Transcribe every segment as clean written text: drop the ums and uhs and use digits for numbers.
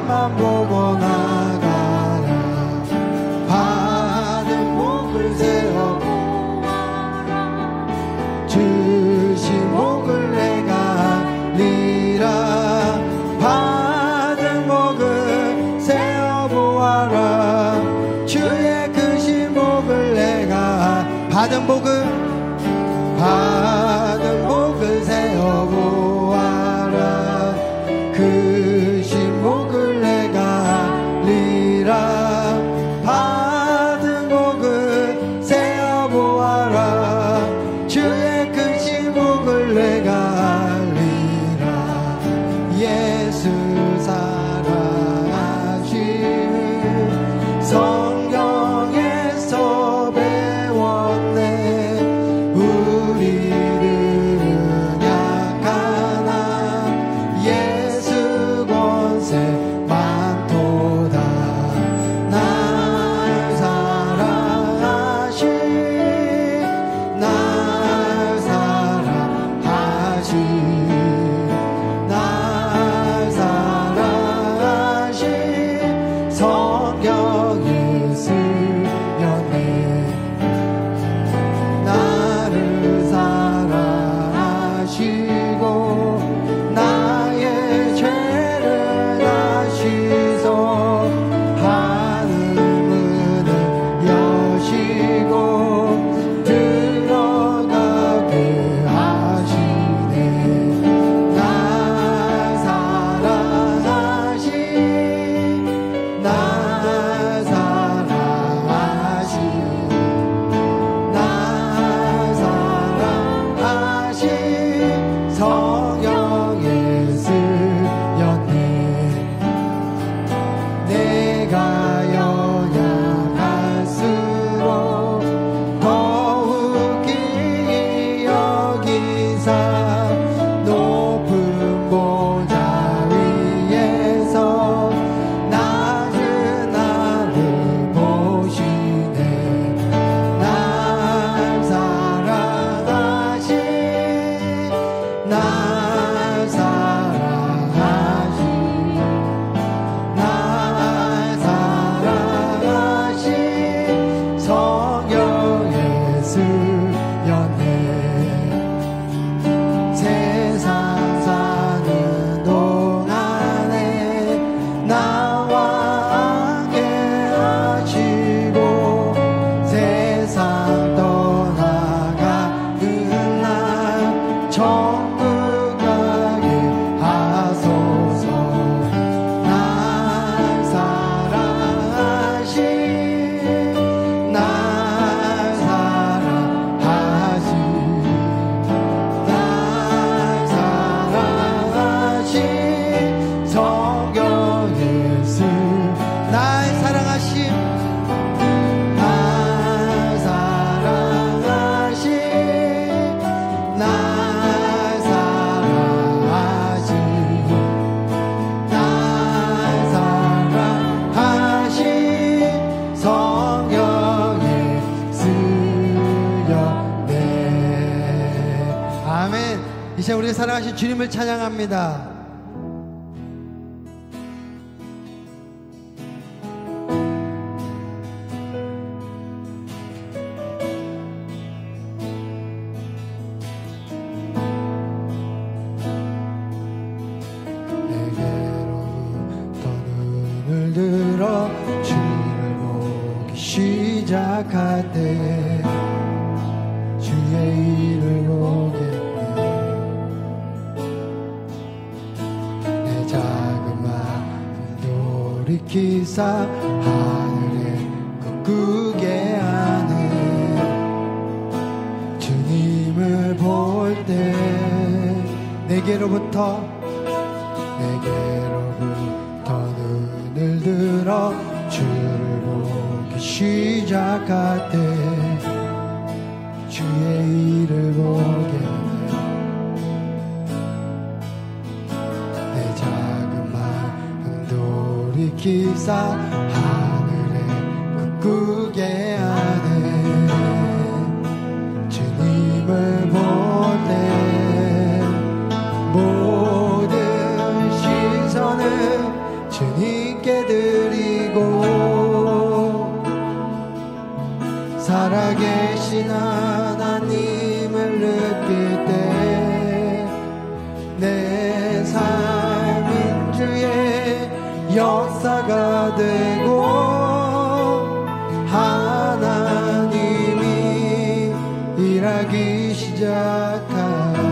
앞만 보고 나가라. 받은 복을 세워보아라. 주신 복을 내가 알리라. 받은 복을 세워보아라. 주의 크신 복을 내가 받은 복을 세워보아라. 크신 복을 내가 알리라. 받은 복을 세워보아라. 주의 크신 복을 내가 알리라. 예수 사랑하시는 성경에서 배웠네. 우리들은 약하나 예수 권세 많도다. 날 사랑하신 날 사랑하신 날 사랑하신 성경 예수였네. 나를 사랑하시고 나의 죄를 아시소. 하늘 문을 여시고 들어가게 하시네. 날 사랑하신 날 사랑하신 날 사랑하신 성령 예수였네. 내가 연약할수록 더욱 기이 여기사 높은 보좌 위에서 낮은 나를 보시네. 날 사랑하신 날 사랑하신 날 사랑하신 성령 예수였네. 세상 사는 동안에 나와 함께 하시고 세상 떠나가는 날 천국 가게 하소서. 날 사랑하신 날 사랑하신 날 사랑하신 성경 예수. 날 사랑하신 날 사랑하신 날 사랑하신 날 사랑하신 성령 예수였네. 아멘. 이제 우리 사랑하신 주님을 찬양합니다. 내게로부터 눈을 들어 주를 보기 시작할 때 주의 일을 보겠네. 내 작은 마음 돌이키사 하늘에 꿈꾸게 하는 주님을 볼 때 내게로부터 눈을 들어 주를 보기 시작할 때 주의 일을 보겠네. 내 작은 마음 돌이키사 하늘에 꿈꾸게 하네. 주님을 볼 때 모든 시선을 주님 하신 하나님을 느낄 때 내 삶은 주의 역사가 되고 하나님이 일하기 시작하네.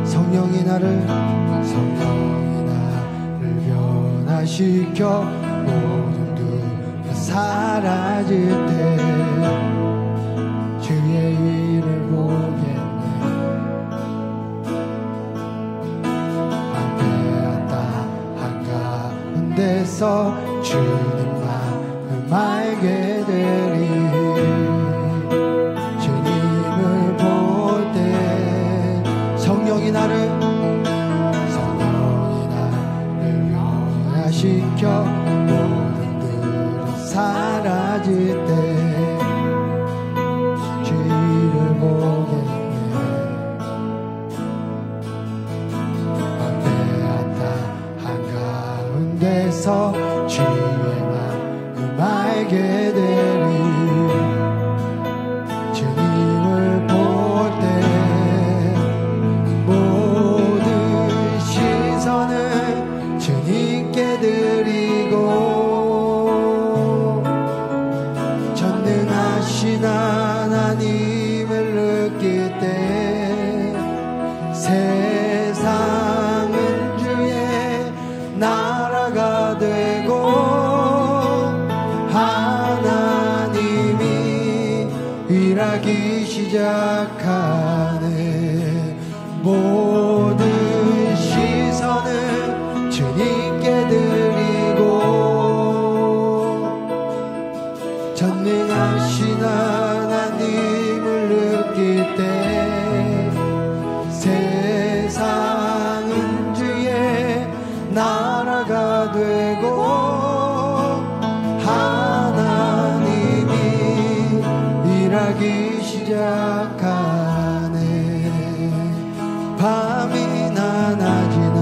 성령이 나를 변화시켜 모든 두 사라질 때 주의 일을 보겠네. 한가운다 한가운데서 주님 마음 알게 되리. 주님을 볼 때 성령이 나를 시켜 모든 들은 사라질 때 주를 보겠네. 광대하다 한가운데서 주의 마음 알게 되리. 주님을 볼 때 모든 시선을 주님께 드리고 전능하신 하나님을 느낄 때 세상은 주의 나라가 되고 하나님이 일하기 시작하네. 모든 시선을 주님께 드리고 전능하신 하나님을 느낄 때 세상은 주의 나라가 되고 하나님이 일하기 시작하네. 밤이나 낮이나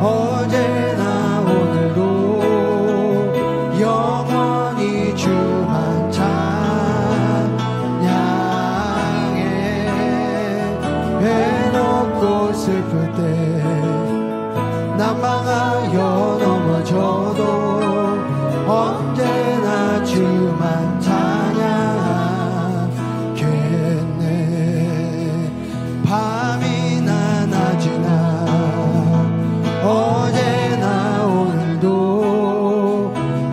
어제나 오늘도 영원히 주만 찬양해. 해놓고 슬플 때 난망하여 넘어져도 언제나 주만 찬양하겠네. 밤이나 낮이나 어제나 오늘도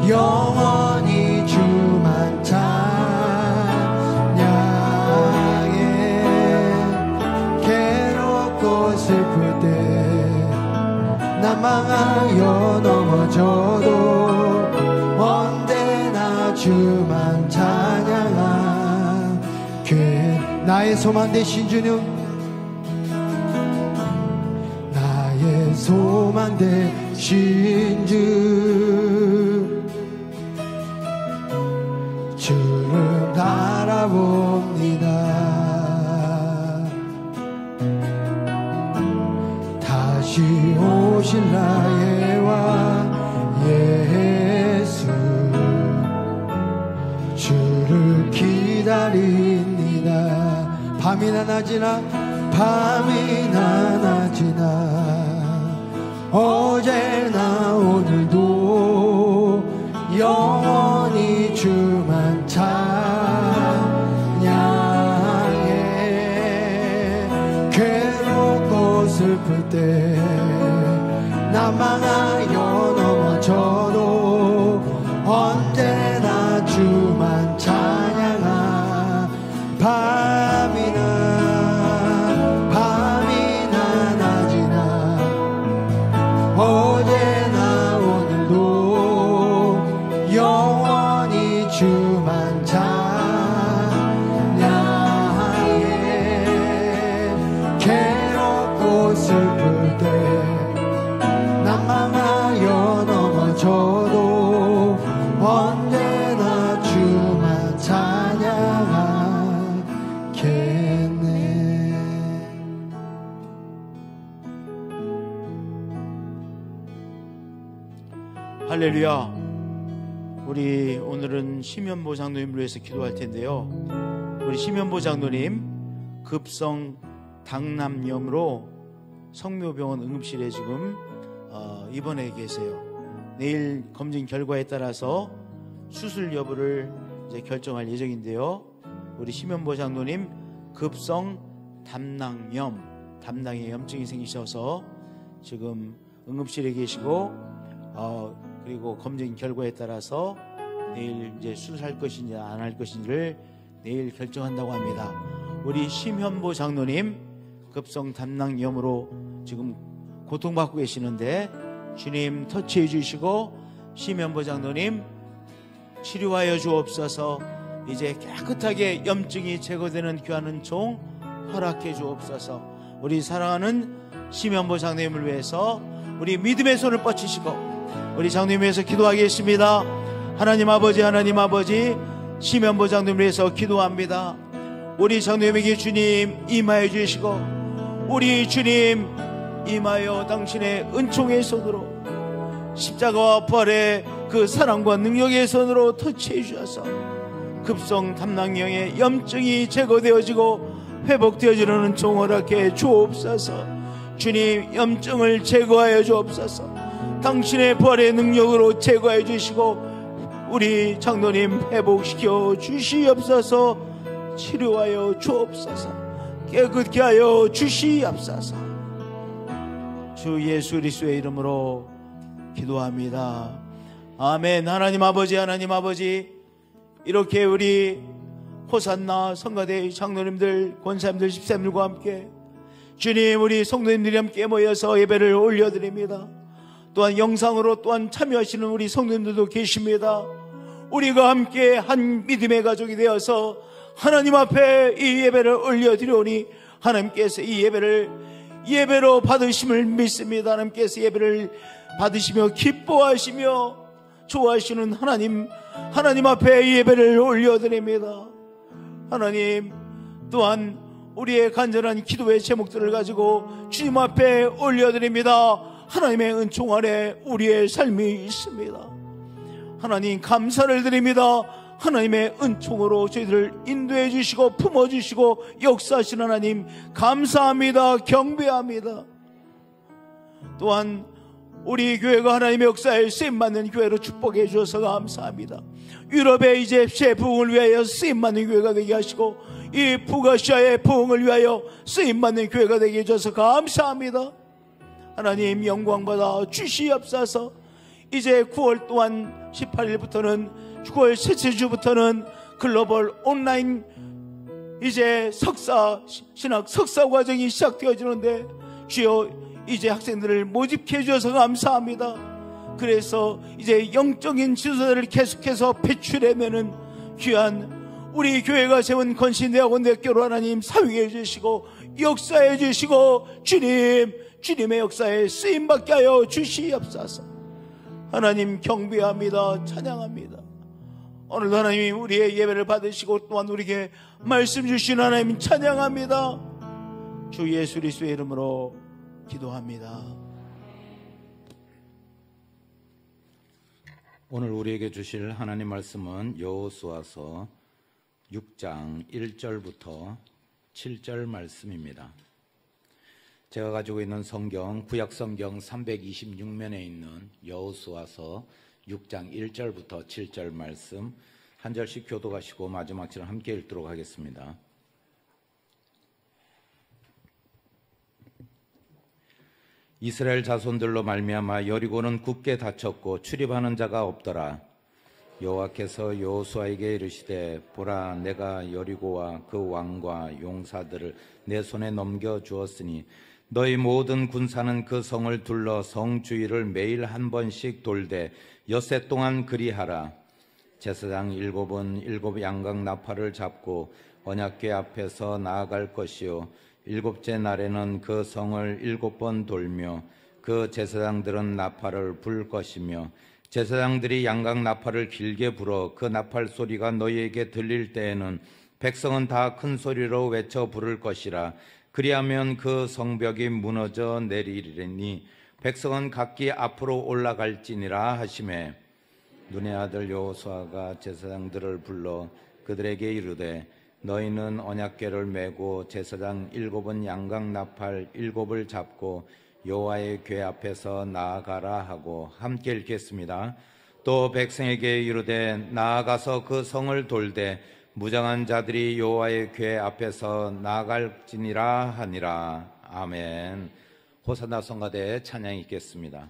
영원히 주만 찬양해. 괴롭고 슬플 때 난망하여 넘어져도 언제나 주만 찬양하게. 나의 소망 되신 주님, 소망 되신 주, 주를 바라봅니다. 다시 오실 나의 왕 예수, 주를 기다립니다. 밤이나 낮이나 밤이나 낮이나 어제나 오늘도 영원히 주만 찬양해. 괴롭고 슬플 때 난망하여 넘어져도 언제나 주만 찬양하. 밤이나 낮이나 어제나 오늘도 영원히 주만 찬양해. 괴롭고 슬플 때 난망하여 넘어져도 언제나 주만 찬양하겠네. 할렐루야. 우리 오늘은 심현보 장로님을 위해서 기도할 텐데요. 우리 심현보 장로님 급성 당남염으로 성묘병원 응급실에 지금 입원해 계세요. 내일 검진 결과에 따라서 수술 여부를 이제 결정할 예정인데요. 우리 심현보 장로님 급성 담낭염, 담낭에 염증이 생기셔서 지금 응급실에 계시고 그리고 검진 결과에 따라서 내일 이제 수술할 것인지 안 할 것인지를 내일 결정한다고 합니다. 우리 심현보 장로님 급성 담낭염으로 지금 고통받고 계시는데 주님 터치해 주시고 심현보 장로님 치료하여 주옵소서. 이제 깨끗하게 염증이 제거되는 귀한 은총 허락해 주옵소서. 우리 사랑하는 심현보 장로님을 위해서 우리 믿음의 손을 뻗치시고 우리 장로님 위해서 기도하겠습니다. 하나님 아버지, 하나님 아버지, 심현보 장로님을 위해서 기도합니다. 우리 장로님에게 주님 임하여 주시고 우리 주님 임하여 당신의 은총의 손으로 십자가와 부활의 그 사랑과 능력의 손으로 터치해 주셔서 급성 담낭염의 염증이 제거되어지고 회복되어지는 은총 허락해 주옵소서. 주님 염증을 제거하여 주옵소서. 당신의 부활의 능력으로 제거해 주시고 우리 장로님 회복시켜 주시옵소서. 치료하여 주옵소서. 깨끗게 하여 주시옵소서. 주 예수 그리스도의 이름으로 기도합니다. 아멘. 하나님 아버지, 하나님 아버지, 이렇게 우리 호산나 성가대 장로님들, 권사님들, 집사님들과 함께 주님 우리 성도님들이 함께 모여서 예배를 올려드립니다. 또한 영상으로 또한 참여하시는 우리 성도님들도 계십니다. 우리가 함께 한 믿음의 가족이 되어서 하나님 앞에 이 예배를 올려드리오니 하나님께서 이 예배로 받으심을 믿습니다. 하나님께서 예배를 받으시며 기뻐하시며 좋아하시는 하나님 앞에 이 예배를 올려드립니다. 하나님 또한 우리의 간절한 기도의 제목들을 가지고 주님 앞에 올려드립니다. 하나님의 은총 아래 우리의 삶이 있습니다. 하나님 감사를 드립니다. 하나님의 은총으로 저희들을 인도해 주시고 품어주시고 역사하시는 하나님 감사합니다. 경배합니다. 또한 우리 교회가 하나님의 역사에 쓰임받는 교회로 축복해 주셔서 감사합니다. 유럽의 이제 새 부흥을 위하여 쓰임받는 교회가 되게 하시고 이 북아시아의 부흥을 위하여 쓰임받는 교회가 되게 해주셔서 감사합니다. 하나님 영광받아 주시옵소서. 이제 9월 또한 18일부터는 9월 셋째 주부터는 글로벌 온라인 이제 신학 석사 과정이 시작되어지는데 주여 이제 학생들을 모집해 주셔서 감사합니다. 그래서 이제 영적인 지도자들을 계속해서 배출해내는 귀한 우리 교회가 세운 건신대학원대학교로 하나님 사용해 주시고 역사해 주시고 주님의 역사에 쓰임받게 하여 주시옵소서. 하나님 경배합니다. 찬양합니다. 오늘도 하나님 우리의 예배를 받으시고 또한 우리에게 말씀 주신 하나님 찬양합니다. 주 예수 그리스도의 이름으로 기도합니다. 오늘 우리에게 주실 하나님 말씀은 여호수아서 6장 1절부터 7절 말씀입니다. 제가 가지고 있는 성경 구약 성경 326면에 있는 여호수아서 6장 1절부터 7절 말씀 한 절씩 교독하시고 마지막 절을 함께 읽도록 하겠습니다. 이스라엘 자손들로 말미암아 여리고는 굳게 닫혔고 출입하는 자가 없더라. 여호와께서 여호수아에게 이르시되 보라 내가 여리고와 그 왕과 용사들을 내 손에 넘겨 주었으니 너희 모든 군사는 그 성을 둘러 성 주위를 매일 한 번씩 돌되 엿새 동안 그리하라. 제사장 7은 7 양각 나팔을 잡고 언약궤 앞에서 나아갈 것이요 7째 날에는 그 성을 7번 돌며 그 제사장들은 나팔을 불 것이며 제사장들이 양각 나팔을 길게 불어 그 나팔 소리가 너희에게 들릴 때에는 백성은 다 큰 소리로 외쳐 부를 것이라. 그리하면 그 성벽이 무너져 내리리니 백성은 각기 앞으로 올라갈지니라 하시매 눈의 아들 여호수아가 제사장들을 불러 그들에게 이르되 너희는 언약궤를 메고 제사장 7은 양각 나팔 7을 잡고 여호와의 궤 앞에서 나아가라 하고 함께 읽겠습니다. 또 백성에게 이르되 나아가서 그 성을 돌되 무장한 자들이 여호와의 궤 앞에서 나아갈지니라 하니라. 아멘. 호산나 성가대 찬양이 있겠습니다.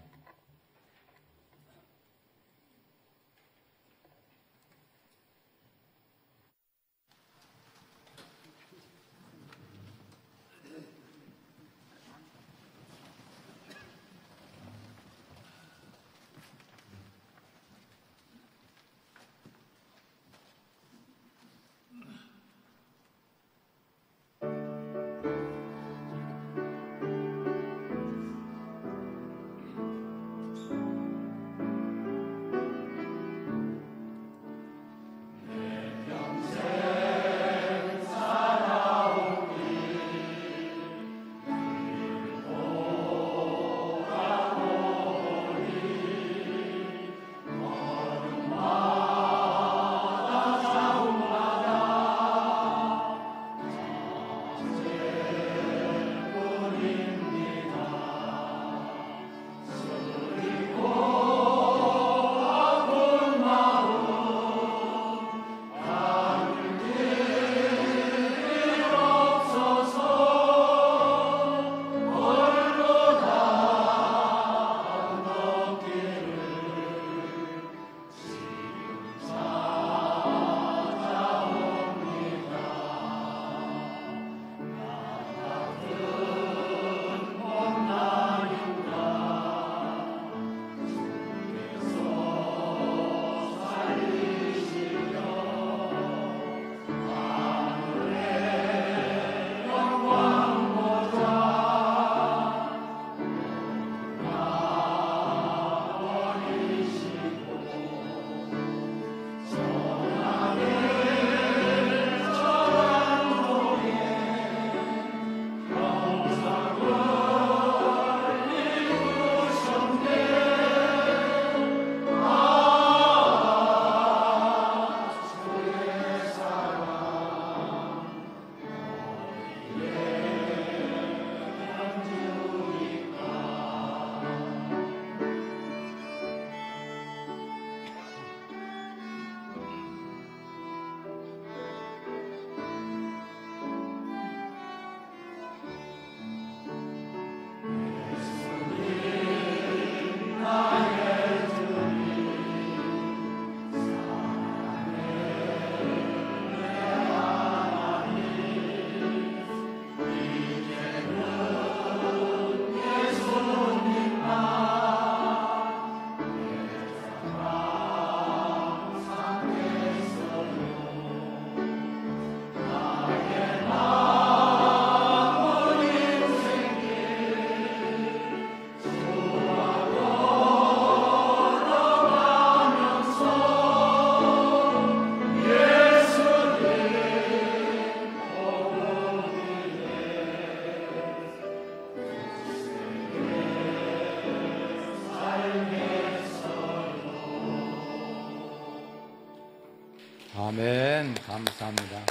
아멘. 감사합니다.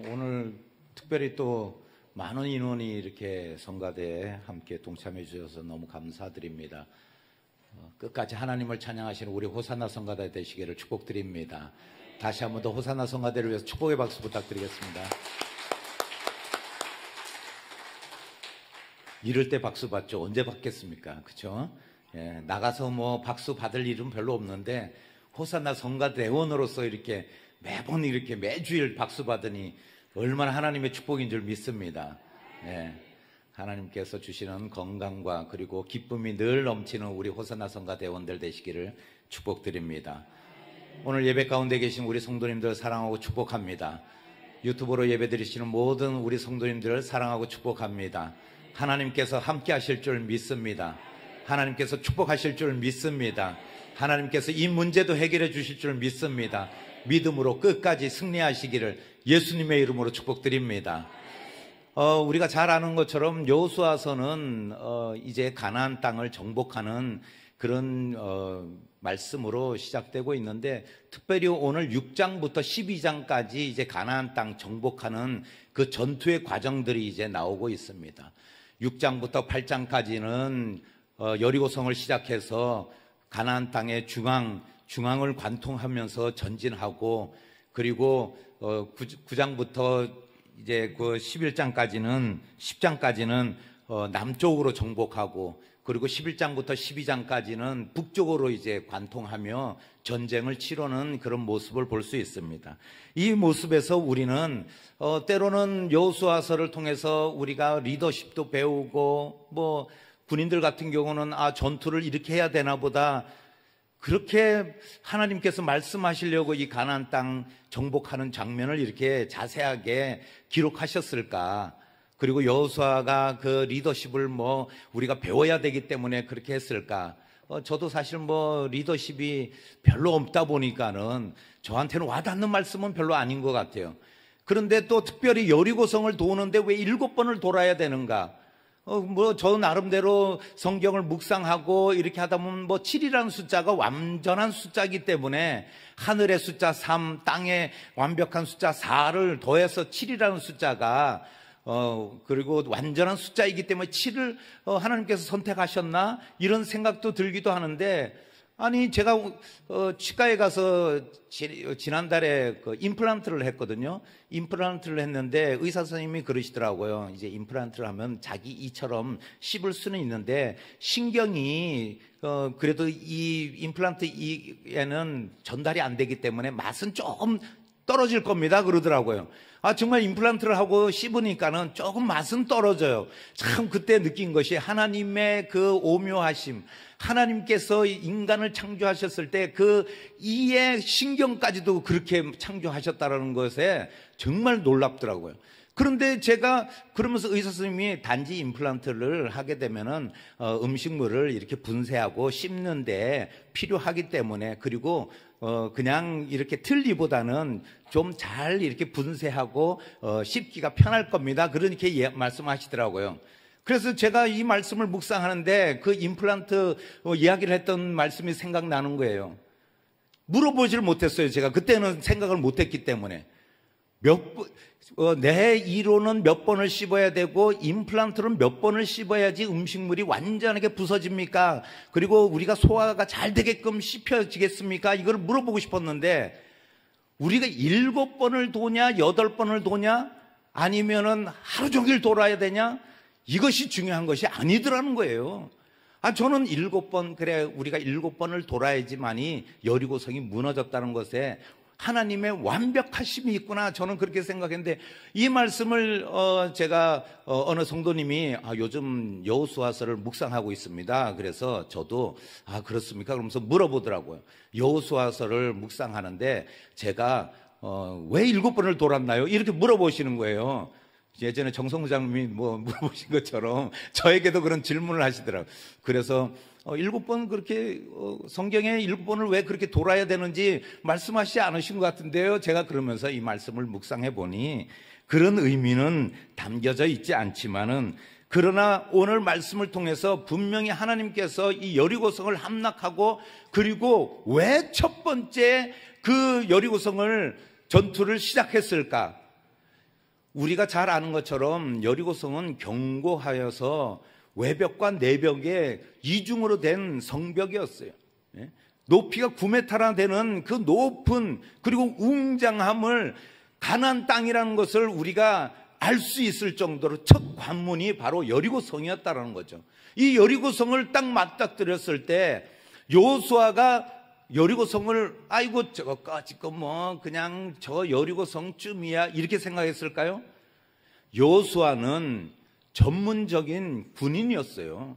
오늘 특별히 또 많은 인원이 이렇게 성가대에 함께 동참해 주셔서 너무 감사드립니다. 끝까지 하나님을 찬양하시는 우리 호산나 성가대 되시기를 축복드립니다. 다시 한 번 더 호산나 성가대를 위해서 축복의 박수 부탁드리겠습니다. 이럴 때 박수 받죠. 언제 받겠습니까? 그렇죠? 예, 나가서 뭐 박수 받을 일은 별로 없는데 호산나 성가대원으로서 이렇게 매번 이렇게 매주일 박수 받으니 얼마나 하나님의 축복인 줄 믿습니다. 예, 하나님께서 주시는 건강과 그리고 기쁨이 늘 넘치는 우리 호산나 성가대원들 되시기를 축복드립니다. 오늘 예배 가운데 계신 우리 성도님들 사랑하고 축복합니다. 유튜브로 예배드리시는 모든 우리 성도님들을 사랑하고 축복합니다. 하나님께서 함께 하실 줄 믿습니다. 하나님께서 축복하실 줄 믿습니다. 하나님께서 이 문제도 해결해 주실 줄 믿습니다. 믿음으로 끝까지 승리하시기를 예수님의 이름으로 축복드립니다. 우리가 잘 아는 것처럼 여호수아서는 이제 가나안 땅을 정복하는 그런 말씀으로 시작되고 있는데, 특별히 오늘 6장부터 12장까지 이제 가나안 땅 정복하는 그 전투의 과정들이 이제 나오고 있습니다. 6장부터 8장까지는 여리고성을 시작해서 가나안 땅의 중앙을 관통하면서 전진하고, 그리고 9장부터 이제 그 10장까지는 남쪽으로 정복하고, 그리고 11장부터 12장까지는 북쪽으로 이제 관통하며 전쟁을 치르는 그런 모습을 볼 수 있습니다. 이 모습에서 우리는 때로는 여호수아서를 통해서 우리가 리더십도 배우고, 뭐 군인들 같은 경우는 전투를 이렇게 해야 되나 보다, 그렇게 하나님께서 말씀하시려고 이 가나안 땅 정복하는 장면을 이렇게 자세하게 기록하셨을까? 그리고 여호수아가 그 리더십을 우리가 배워야 되기 때문에 그렇게 했을까? 저도 사실 리더십이 별로 없다 보니까는 저한테는 와닿는 말씀은 별로 아닌 것 같아요. 그런데 또 특별히 여리고성을 도는데 왜 7번을 돌아야 되는가? 저 나름대로 성경을 묵상하고 이렇게 하다 보면 7이라는 숫자가 완전한 숫자이기 때문에 하늘의 숫자 3, 땅의 완벽한 숫자 4를 더해서 7이라는 숫자가 그리고 완전한 숫자이기 때문에 7을 하나님께서 선택하셨나? 이런 생각도 들기도 하는데, 아니 제가 치과에 가서 지난달에 그 임플란트를 했거든요. 임플란트를 했는데 의사 선생님이 그러시더라고요. 이제 임플란트를 하면 자기 이처럼 씹을 수는 있는데 신경이 그래도 이 임플란트 이에는 전달이 안 되기 때문에 맛은 조금 떨어질 겁니다 그러더라고요. 정말 임플란트를 하고 씹으니까는 조금 맛은 떨어져요. 참 그때 느낀 것이 하나님의 그 오묘하심, 하나님께서 인간을 창조하셨을 때 그 이의 신경까지도 그렇게 창조하셨다는 것에 정말 놀랍더라고요. 그런데 제가 그러면서 의사 선생님이 단지 임플란트를 하게 되면은 음식물을 이렇게 분쇄하고 씹는데 필요하기 때문에, 그리고 그냥 이렇게 틀니보다는 좀 잘 이렇게 분쇄하고 씹기가 편할 겁니다. 그렇게 말씀하시더라고요. 그래서 제가 이 말씀을 묵상하는데 그 임플란트 이야기를 했던 말씀이 생각나는 거예요. 물어보질 못했어요. 제가 그때는 생각을 못했기 때문에. 내 이로는 몇 번을 씹어야 되고 임플란트는 몇 번을 씹어야지 음식물이 완전하게 부서집니까? 그리고 우리가 소화가 잘 되게끔 씹혀지겠습니까? 이걸 물어보고 싶었는데, 우리가 7번을 도냐 8번을 도냐 아니면은 하루 종일 돌아야 되냐, 이것이 중요한 것이 아니더라는 거예요. 저는 7번, 그래 우리가 7번을 돌아야지만이 여리고성이 무너졌다는 것에 하나님의 완벽하심이 있구나, 저는 그렇게 생각했는데, 이 말씀을 제가 어느 성도님이 요즘 여호수아서를 묵상하고 있습니다. 그래서 저도 그렇습니까? 그러면서 물어보더라고요. 여호수아서를 묵상하는데 제가 왜 7번을 돌았나요? 이렇게 물어보시는 거예요. 예전에 정성우 장님이 물어보신 것처럼 저에게도 그런 질문을 하시더라고요. 그래서 7번 그렇게 성경에 7번을 왜 그렇게 돌아야 되는지 말씀하시지 않으신 것 같은데요. 제가 그러면서 이 말씀을 묵상해 보니 그런 의미는 담겨져 있지 않지만은, 그러나 오늘 말씀을 통해서 분명히 하나님께서 이 여리고성을 함락하고, 그리고 왜 첫 번째 그 여리고성을 전투를 시작했을까? 우리가 잘 아는 것처럼 여리고성은 견고하여서 외벽과 내벽에 이중으로 된 성벽이었어요. 높이가 9m나 되는 그 높은, 그리고 웅장함을, 가나안 땅이라는 것을 우리가 알 수 있을 정도로 첫 관문이 바로 여리고성이었다는 거죠. 이 여리고성을 딱 맞닥뜨렸을 때 여호수아가 여리고성을 저거까지 그냥 저 여리고성쯤이야 이렇게 생각했을까요? 여호수아는 전문적인 군인이었어요.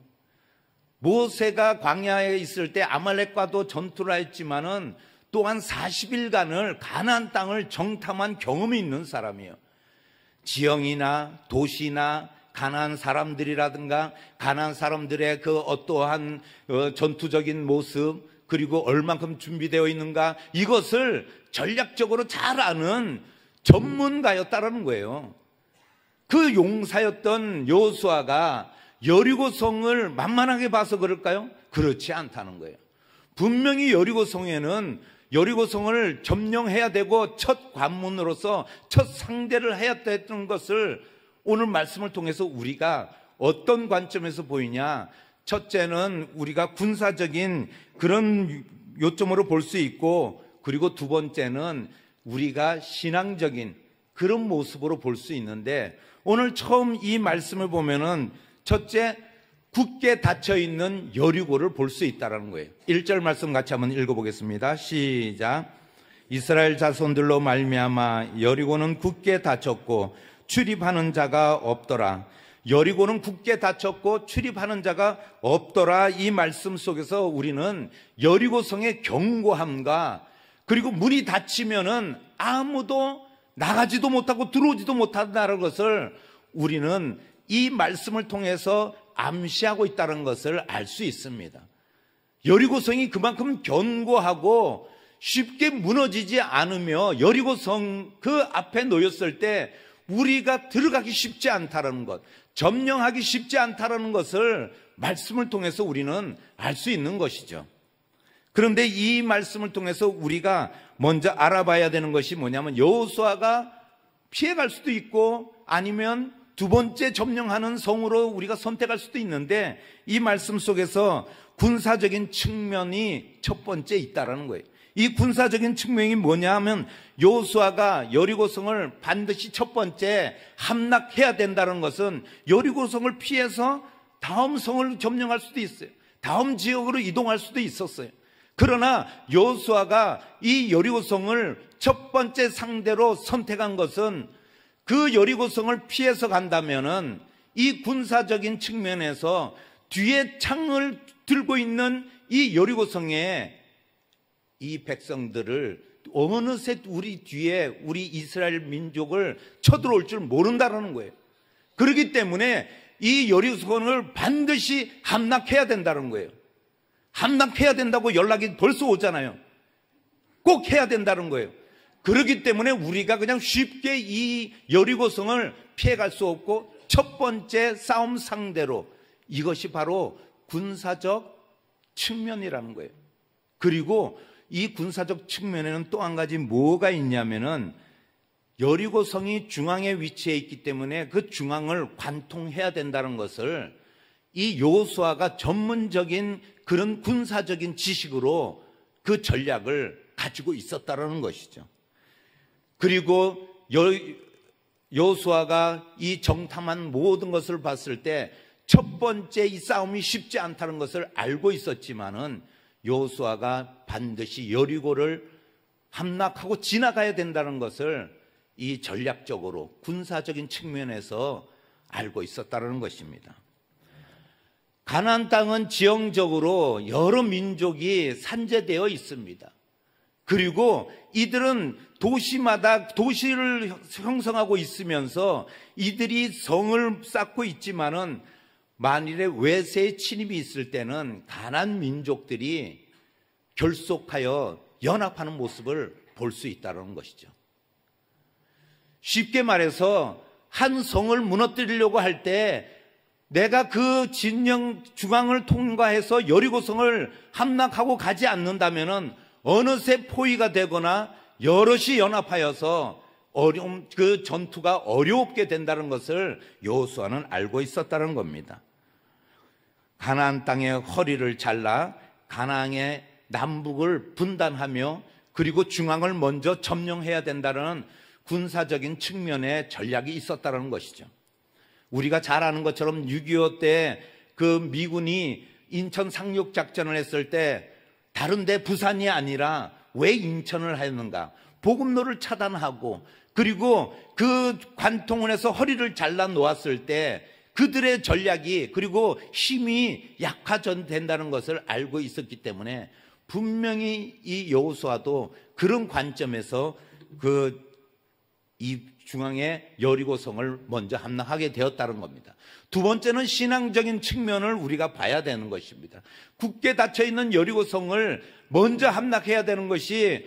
모세가 광야에 있을 때 아말렉과도 전투를 했지만은 또한 40일간을 가나안 땅을 정탐한 경험이 있는 사람이에요. 지형이나 도시나 가나안 사람들이라든가 가나안 사람들의 그 어떠한 전투적인 모습, 그리고 얼만큼 준비되어 있는가, 이것을 전략적으로 잘 아는 전문가였다라는 거예요. 그 용사였던 여호수아가 여리고성을 만만하게 봐서 그럴까요? 그렇지 않다는 거예요. 분명히 여리고성에는 여리고성을 점령해야 되고 첫 관문으로서 첫 상대를 해야 했던 것을 오늘 말씀을 통해서 우리가 어떤 관점에서 보이냐? 첫째는 우리가 군사적인 그런 요점으로 볼 수 있고, 그리고 두 번째는 우리가 신앙적인 그런 모습으로 볼 수 있는데, 오늘 처음 이 말씀을 보면은 첫째, 굳게 닫혀있는 여리고를 볼 수 있다는 거예요. 1절 말씀 같이 한번 읽어보겠습니다. 시작. 이스라엘 자손들로 말미암아 여리고는 굳게 닫혔고 출입하는 자가 없더라. 여리고는 굳게 닫혔고 출입하는 자가 없더라. 이 말씀 속에서 우리는 여리고성의 견고함과, 그리고 문이 닫히면은 아무도 나가지도 못하고 들어오지도 못한다는 것을 우리는 이 말씀을 통해서 암시하고 있다는 것을 알 수 있습니다. 여리고성이 그만큼 견고하고 쉽게 무너지지 않으며 여리고성 그 앞에 놓였을 때 우리가 들어가기 쉽지 않다는 것, 점령하기 쉽지 않다는 것을 말씀을 통해서 우리는 알 수 있는 것이죠. 그런데 이 말씀을 통해서 우리가 먼저 알아봐야 되는 것이 뭐냐면, 여호수아가 피해갈 수도 있고 아니면 두 번째 점령하는 성으로 우리가 선택할 수도 있는데, 이 말씀 속에서 군사적인 측면이 첫 번째 있다라는 거예요. 이 군사적인 측면이 뭐냐 하면, 여호수아가 여리고성을 반드시 첫 번째 함락해야 된다는 것은 여리고성을 피해서 다음 성을 점령할 수도 있어요. 다음 지역으로 이동할 수도 있었어요. 그러나 여호수아가 이 여리고성을 첫 번째 상대로 선택한 것은, 그 여리고성을 피해서 간다면은 이 군사적인 측면에서 뒤에 창을 들고 있는 이 여리고성에 이 백성들을 어느새 우리 뒤에 우리 이스라엘 민족을 쳐들어올 줄 모른다는 거예요. 그렇기 때문에 이 여리고성을 반드시 함락해야 된다는 거예요. 함락해야 된다고 연락이 벌써 오잖아요. 꼭 해야 된다는 거예요. 그렇기 때문에 우리가 그냥 쉽게 이 여리고성을 피해갈 수 없고, 첫 번째 싸움 상대로, 이것이 바로 군사적 측면이라는 거예요. 그리고 이 군사적 측면에는 또 한 가지 뭐가 있냐면은, 여리고성이 중앙에 위치해 있기 때문에 그 중앙을 관통해야 된다는 것을 이 여호수아가 전문적인 그런 군사적인 지식으로 그 전략을 가지고 있었다는 것이죠. 그리고 여호수아가 이 정탐한 모든 것을 봤을 때 첫 번째 이 싸움이 쉽지 않다는 것을 알고 있었지만은, 여호수아가 반드시 여리고를 함락하고 지나가야 된다는 것을 이 전략적으로 군사적인 측면에서 알고 있었다는 것입니다. 가나안 땅은 지형적으로 여러 민족이 산재되어 있습니다. 그리고 이들은 도시마다 도시를 형성하고 있으면서 이들이 성을 쌓고 있지만은, 만일에 외세의 침입이 있을 때는 가나안 민족들이 결속하여 연합하는 모습을 볼 수 있다는 것이죠. 쉽게 말해서 한 성을 무너뜨리려고 할 때 내가 그 진영 중앙을 통과해서 여리고성을 함락하고 가지 않는다면은 어느새 포위가 되거나 여럿이 연합하여서 그 전투가 어렵게 된다는 것을 여호수아는 알고 있었다는 겁니다. 가나안 땅의 허리를 잘라 가나안의 남북을 분단하며, 그리고 중앙을 먼저 점령해야 된다는 군사적인 측면의 전략이 있었다는 것이죠. 우리가 잘 아는 것처럼 6.25 때 그 미군이 인천 상륙 작전을 했을 때 다른 데 부산이 아니라 왜 인천을 하였는가? 보급로를 차단하고, 그리고 그 관통원에서 허리를 잘라 놓았을 때 그들의 전략이, 그리고 힘이 약화된다는 것을 알고 있었기 때문에 분명히 이 여호수아도 그런 관점에서 이 중앙의 여리고성을 먼저 함락하게 되었다는 겁니다. 두 번째는 신앙적인 측면을 우리가 봐야 되는 것입니다. 굳게 닫혀있는 여리고성을 먼저 함락해야 되는 것이,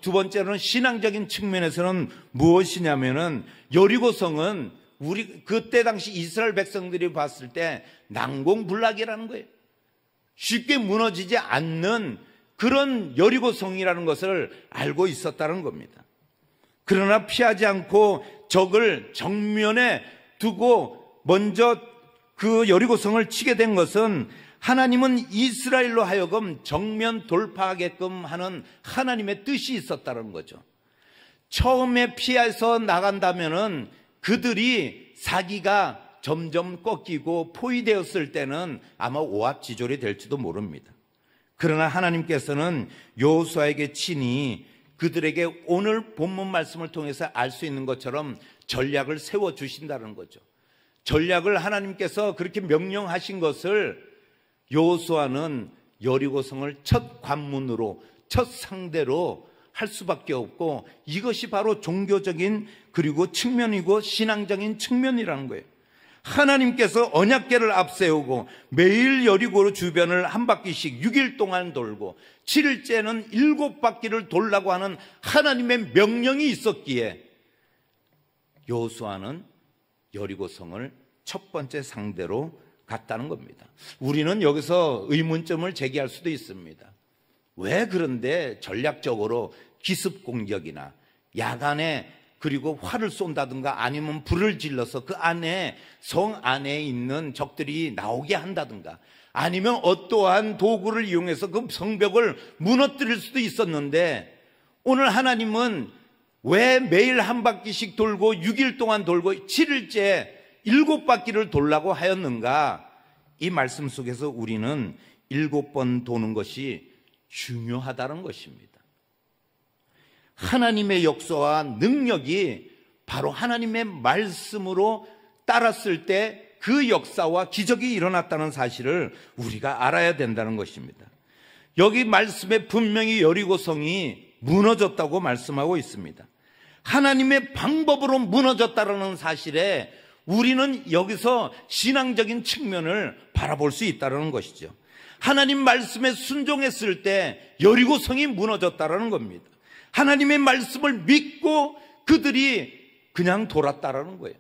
두 번째로는 신앙적인 측면에서는 무엇이냐면은, 여리고성은 그때 당시 이스라엘 백성들이 봤을 때 난공불락이라는 거예요. 쉽게 무너지지 않는 그런 여리고성이라는 것을 알고 있었다는 겁니다. 그러나 피하지 않고 적을 정면에 두고 먼저 그 여리고성을 치게 된 것은 하나님은 이스라엘로 하여금 정면 돌파하게끔 하는 하나님의 뜻이 있었다는 거죠. 처음에 피해서 나간다면은 그들이 사기가 점점 꺾이고 포위되었을 때는 아마 오합지졸이 될지도 모릅니다. 그러나 하나님께서는 여호수아에게 친히 그들에게 오늘 본문 말씀을 통해서 알 수 있는 것처럼 전략을 세워주신다는 거죠. 전략을 하나님께서 그렇게 명령하신 것을 여호수아는 여리고성을 첫 관문으로, 첫 상대로 할 수밖에 없고, 이것이 바로 종교적인 그리고 측면이고 신앙적인 측면이라는 거예요. 하나님께서 언약궤를 앞세우고 매일 여리고 주변을 한 바퀴씩 6일 동안 돌고 7일째는 7바퀴를 돌라고 하는 하나님의 명령이 있었기에 여호수아는 여리고성을 첫 번째 상대로 갔다는 겁니다. 우리는 여기서 의문점을 제기할 수도 있습니다. 왜 그런데 전략적으로 기습 공격이나 야간에 그리고 활을 쏜다든가 아니면 불을 질러서 그 안에 성 안에 있는 적들이 나오게 한다든가 아니면 어떠한 도구를 이용해서 그 성벽을 무너뜨릴 수도 있었는데, 오늘 하나님은 왜 매일 한 바퀴씩 돌고 6일 동안 돌고 7일째 7바퀴를 돌라고 하였는가? 이 말씀 속에서 우리는 7번 도는 것이 중요하다는 것입니다. 하나님의 역사와 능력이 바로 하나님의 말씀으로 따랐을 때 그 역사와 기적이 일어났다는 사실을 우리가 알아야 된다는 것입니다. 여기 말씀에 분명히 여리고성이 무너졌다고 말씀하고 있습니다. 하나님의 방법으로 무너졌다는 사실에 우리는 여기서 신앙적인 측면을 바라볼 수 있다는 것이죠. 하나님 말씀에 순종했을 때 여리고성이 무너졌다는 겁니다. 하나님의 말씀을 믿고 그들이 그냥 돌았다라는 거예요.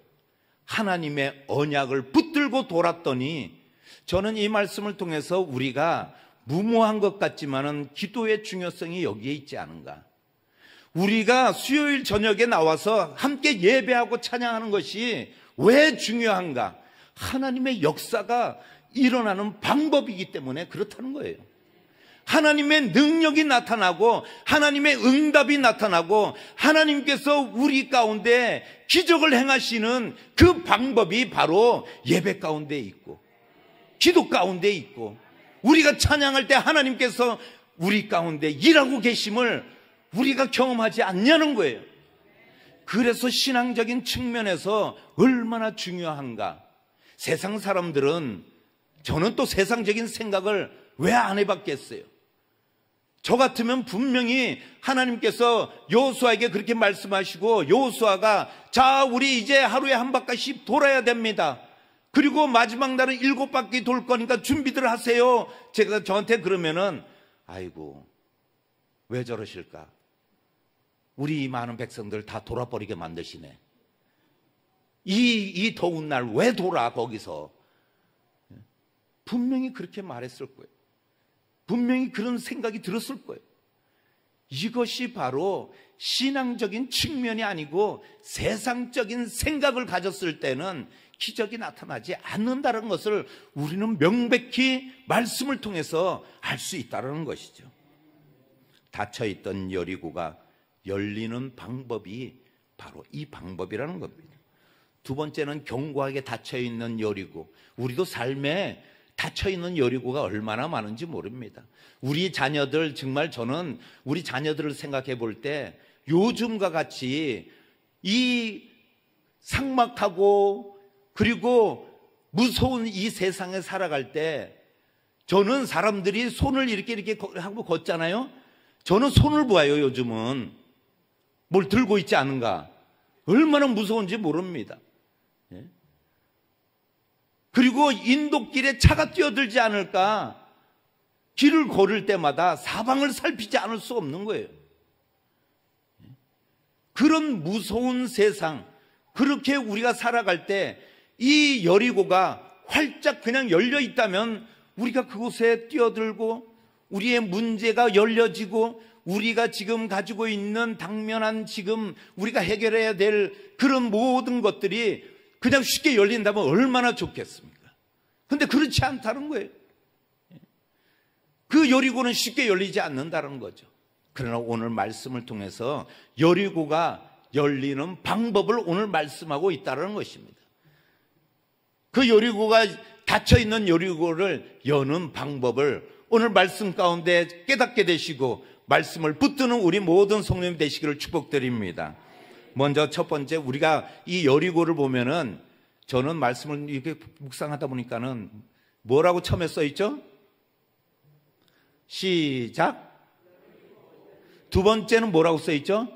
하나님의 언약을 붙들고 돌았더니, 저는 이 말씀을 통해서 우리가 무모한 것 같지만은 기도의 중요성이 여기에 있지 않은가. 우리가 수요일 저녁에 나와서 함께 예배하고 찬양하는 것이 왜 중요한가? 하나님의 역사가 일어나는 방법이기 때문에 그렇다는 거예요. 하나님의 능력이 나타나고 하나님의 응답이 나타나고 하나님께서 우리 가운데 기적을 행하시는 그 방법이 바로 예배 가운데 있고 기도 가운데 있고, 우리가 찬양할 때 하나님께서 우리 가운데 일하고 계심을 우리가 경험하지 않냐는 거예요. 그래서 신앙적인 측면에서 얼마나 중요한가. 세상 사람들은, 저는 또 세상적인 생각을 왜 안 해봤겠어요? 저 같으면 분명히 하나님께서 여호수아에게 그렇게 말씀하시고, 여호수아가 자 우리 이제 하루에 한 바퀴씩 돌아야 됩니다. 그리고 마지막 날은 7바퀴 돌 거니까 준비들 하세요. 제가 저한테 그러면은 아이고 왜 저러실까? 우리 많은 백성들 다 돌아버리게 만드시네. 이 더운 날 왜 돌아 거기서? 분명히 그렇게 말했을 거예요. 분명히 그런 생각이 들었을 거예요. 이것이 바로 신앙적인 측면이 아니고 세상적인 생각을 가졌을 때는 기적이 나타나지 않는다는 것을 우리는 명백히 말씀을 통해서 알 수 있다는 것이죠. 닫혀있던 여리고가 열리는 방법이 바로 이 방법이라는 겁니다. 두 번째는 견고하게 닫혀있는 여리고. 우리도 삶에 닫혀있는 여리고가 얼마나 많은지 모릅니다. 우리 자녀들, 정말 저는 우리 자녀들을 생각해 볼 때 요즘과 같이 이 삭막하고 그리고 무서운 이 세상에 살아갈 때, 저는 사람들이 손을 이렇게 하고 걷잖아요. 저는 손을 보아요. 요즘은 뭘 들고 있지 않은가. 얼마나 무서운지 모릅니다. 그리고 인도길에 차가 뛰어들지 않을까, 길을 걸을 때마다 사방을 살피지 않을 수 없는 거예요. 그런 무서운 세상, 그렇게 우리가 살아갈 때 이 여리고가 활짝 그냥 열려 있다면 우리가 그곳에 뛰어들고 우리의 문제가 열려지고 우리가 지금 가지고 있는 당면한 지금 우리가 해결해야 될 그런 모든 것들이 그냥 쉽게 열린다면 얼마나 좋겠습니까? 근데 그렇지 않다는 거예요. 그 여리고는 쉽게 열리지 않는다는 거죠. 그러나 오늘 말씀을 통해서 여리고가 열리는 방법을 오늘 말씀하고 있다는 것입니다. 그 여리고가 닫혀있는 여리고를 여는 방법을 오늘 말씀 가운데 깨닫게 되시고 말씀을 붙드는 우리 모든 성도님 되시기를 축복드립니다. 먼저 첫 번째, 우리가 이 여리고를 보면은 저는 말씀을 이렇게 묵상하다 보니까는 뭐라고 처음에 써 있죠? 시작. 두 번째는 뭐라고 써 있죠?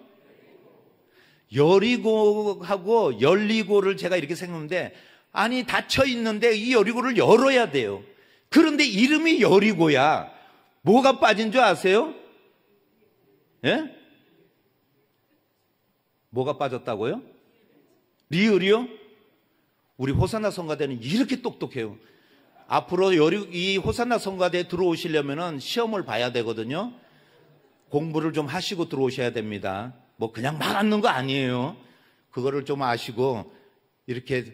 여리고하고 열리고를 제가 이렇게 생각했는데, 아니 닫혀 있는데 이 여리고를 열어야 돼요. 그런데 이름이 여리고야. 뭐가 빠진 줄 아세요? 예? 뭐가 빠졌다고요? 리을이요? 우리 호산나 성가대는 이렇게 똑똑해요. 앞으로 이 호산나 성가대에 들어오시려면 시험을 봐야 되거든요. 공부를 좀 하시고 들어오셔야 됩니다. 뭐 그냥 막 앉는 거 아니에요. 그거를 좀 아시고 이렇게